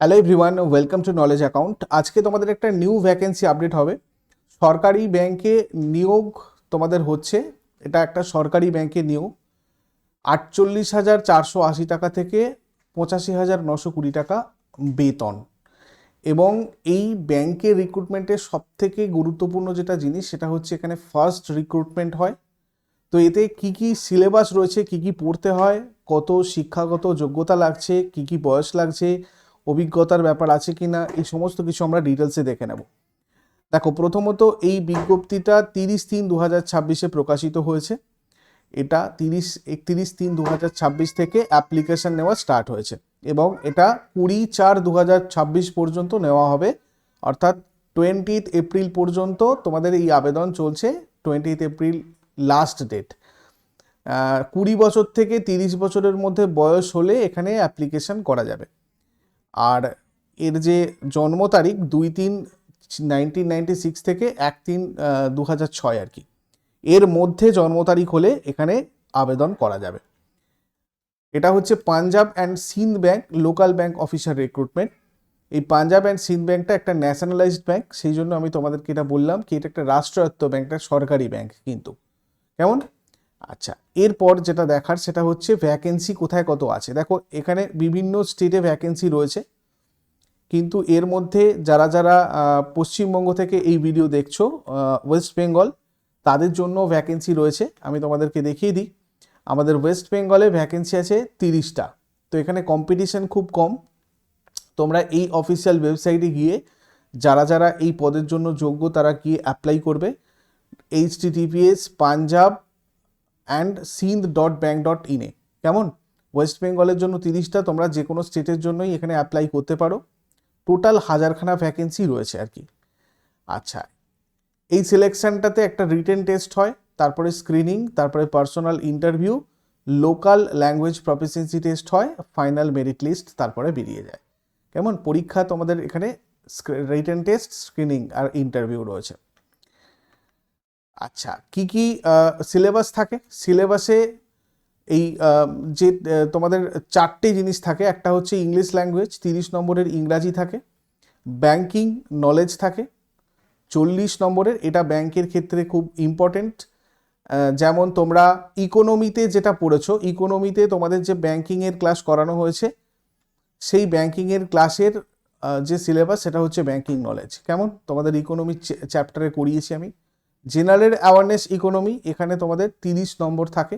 Hello everyone, welcome to knowledge account. আজকে তোমাদের একটা নিউ ভ্যাকেন্সি আপডেট হবে। সরকারি ব্যাংকে নিয়োগ তোমাদের হচ্ছে। এটা একটা সরকারি ব্যাংকে নিয়োগ 48,480 টাকা থেকে 85,920 টাকা বেতন। এবং এই ব্যাংকের রিক্রুটমেন্টের সব থেকে গুরুত্বপূর্ণ যেটা জিনিস সেটা হচ্ছে এখানে ফার্স্ট রিক্রুটমেন্ট হয়। তো এতে কি কি সিলেবাস রয়েছে, কি কি পড়তে হয়, কত শিক্ষাগত যোগ্যতা লাগছে, কি কি বয়স লাগছে, অভিজ্ঞতার ব্যাপার আছে কি না, এই সমস্ত কিছু আমরা ডিটেলসে দেখে নেব। দেখো, প্রথমত এই বিজ্ঞপ্তিটা 30/3/2026 প্রকাশিত হয়েছে। এটা 31/3/2026 থেকে অ্যাপ্লিকেশন নেওয়া স্টার্ট হয়েছে এবং এটা 20/4/2026 পর্যন্ত নেওয়া হবে। অর্থাৎ 20 এপ্রিল পর্যন্ত তোমাদের এই আবেদন চলছে। 20 এপ্রিল লাস্ট ডেট। 20 বছর থেকে 30 বছরের মধ্যে বয়স হলে এখানে অ্যাপ্লিকেশন করা যাবে। আর এর যে জন্ম তারিখ 2/3/1996 থেকে 1/3/2006 আর কি, এর মধ্যে জন্ম তারিখ হলে এখানে আবেদন করা যাবে। এটা হচ্ছে Punjab and Sindh bank local bank officer recruitment. এই পাঞ্জাব অ্যান্ড সিন্ধ ব্যাংকটা একটা ন্যাশনালাইজড ব্যাংক, সেই জন্য আমি তোমাদেরকে এটা বললাম কি এটা একটা রাষ্ট্রায়ত্ত ব্যাংক, একটা সরকারি ব্যাংক কিন্তু। কেমন? আচ্ছা, এরপর যেটা দেখার সেটা হচ্ছে ভ্যাকেন্সি কোথায় কত আছে। দেখো, এখানে বিভিন্ন স্টেটে ভ্যাকেন্সি রয়েছে, কিন্তু এর মধ্যে যারা যারা পশ্চিমবঙ্গ থেকে এই ভিডিও দেখছো, ওয়েস্ট বেঙ্গল, তাদের জন্য ভ্যাকেন্সি রয়েছে। আমি তোমাদেরকে দেখিয়ে দিই। আমাদের ওয়েস্ট বেঙ্গলে ভ্যাকেন্সি আছে 30টা। তো এখানে কম্পিটিশন খুব কম। তোমরা এই অফিসিয়াল ওয়েবসাইটে গিয়ে যারা যারা এই পদের জন্য যোগ্য তারা গিয়ে অ্যাপ্লাই করবে। https://punjab&sindh.bank.in কেমন? ওয়েস্ট বেঙ্গলের জন্য 30টা, তোমরা যে কোনো স্টেটের জন্যই এখানে অ্যাপ্লাই করতে পারো। টোটাল 1000খানা ভ্যাকেন্সি রয়েছে আর কি। আচ্ছা, এই সিলেকশনটাতে একটা রিটেন টেস্ট হয়, তারপরে স্ক্রিনিং, তারপরে personal interview, local language proficiency test হয়, ফাইনাল মেরিট লিস্ট তারপরে বেরিয়ে যায়। কেমন? পরীক্ষা তোমাদের এখানে রিটেন টেস্ট, স্ক্রিনিং আর ইন্টারভিউ রয়েছে। আচ্ছা, কি কি সিলেবাস থাকে? সিলেবাসে এই যে তোমাদের 4টে জিনিস থাকে। একটা হচ্ছে ইংলিশ ল্যাঙ্গুয়েজ, 30 নম্বরের ইংরাজি থাকে। ব্যাংকিং নলেজ থাকে 40 নম্বরের, এটা ব্যাংকের ক্ষেত্রে খুব ইম্পর্টেন্ট। যেমন তোমরা ইকোনমিতে যেটা পড়েছো, ইকোনমিতে তোমাদের যে ব্যাংকিংয়ের ক্লাস করানো হয়েছে, সেই ব্যাংকিংয়ের ক্লাসের যে সিলেবাস সেটা হচ্ছে ব্যাংকিং নলেজ। কেমন? তোমাদের ইকোনমি চ্যাপ্টারে করিয়েছি আমি। জেনারেল অ্যাওয়ারনেস ইকোনমি, এখানে তোমাদের 30 নম্বর থাকে।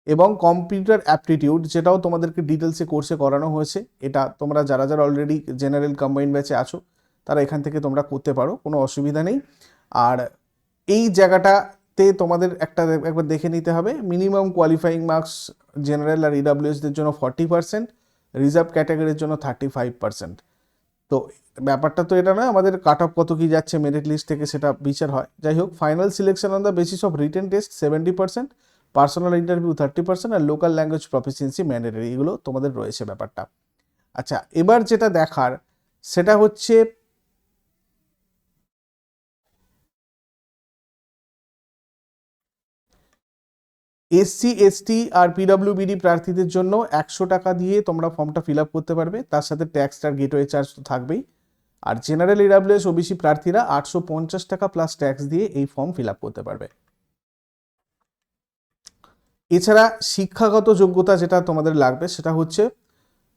এবং কম্পিউটার অ্যাপটিটিউড, যেটাও তোমাদেরকে ডিটেলসে কোর্সে করানো হয়েছে। এটা তোমরা যারা যারা অলরেডি জেনারেল কম্বাইন্ড ব্যাচে আছো তারা এখান থেকে তোমরা করতে পারো, কোনো অসুবিধা নেই। আর এই জায়গাটাতে তোমাদের একবার দেখে নিতে হবে, মিনিমাম কোয়ালিফাইং মার্কস জেনারেল আর ইডাব্লিউএসদের জন্য 40%, রিজার্ভ ক্যাটাগরির জন্য 35%। তো ব্যাপারটা তো এটা নয় আমাদের কাট অফ কত কি যাচ্ছে মেরিট লিস্ট থেকে সেটা বিচার হয়। যাই হোক, final selection on the basis of written test 70%, personal interview 30% আর লোকাল ল্যাঙ্গুয়েজ প্রফিসিয়েন্সি ম্যান্ডেটরি, এগুলো তোমাদের রয়েছে ব্যাপারটা। আচ্ছা, এবার যেটা দেখার সেটা হচ্ছে এসসি এসটি আর পিডব্লিউবিডি প্রার্থীদের জন্য 100 টাকা দিয়ে তোমরা ফর্মটা ফিল আপ করতে পারবে, তার সাথে ট্যাক্স আর গেটওয়ে চার্জ তো থাকবেই। আর জেনারেল ইডাব্লিউএস ওবিসি প্রার্থীরা 850 টাকা প্লাস ট্যাক্স দিয়ে এই ফর্ম ফিল আপ করতে পারবে। এছাড়া শিক্ষাগত যোগ্যতা যেটা তোমাদের লাগবে সেটা হচ্ছে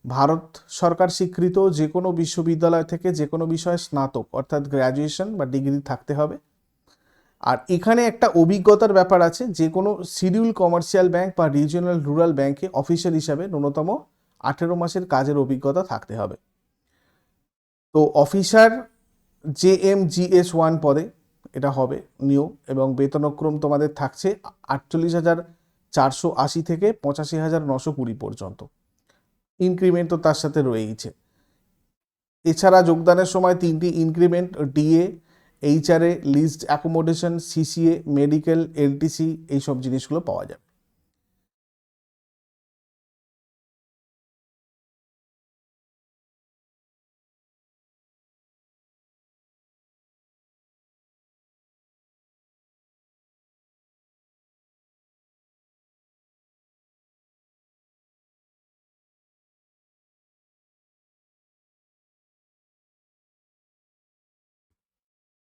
ভারত সরকার স্বীকৃত যে কোনো বিশ্ববিদ্যালয় থেকে যে কোনো বিষয়ে স্নাতক অর্থাৎ গ্র্যাজুয়েশন বা ডিগ্রি থাকতে হবে। আর এখানে একটা অভিজ্ঞতার ব্যাপার আছে, যে কোনো শিডিউল কমার্শিয়াল ব্যাংক বা রিজিওনাল রুরাল ব্যাংকে অফিসার হিসাবে ন্যূনতম 18 মাসের কাজের অভিজ্ঞতা থাকতে হবে। তো অফিসার JMGS1 পদে এটা হবে নিয়োগ, এবং বেতনক্রম তোমাদের থাকছে 48,480 থেকে 85,920 পর্যন্ত। ইনক্রিমেন্ট তো তার সাথে রয়েইছে। এছাড়া যোগদানের সময় 3টি increment, DA, HRA, leased accommodation, CCA, medical, LTC, এইসব জিনিসগুলো পাওয়া যাবে।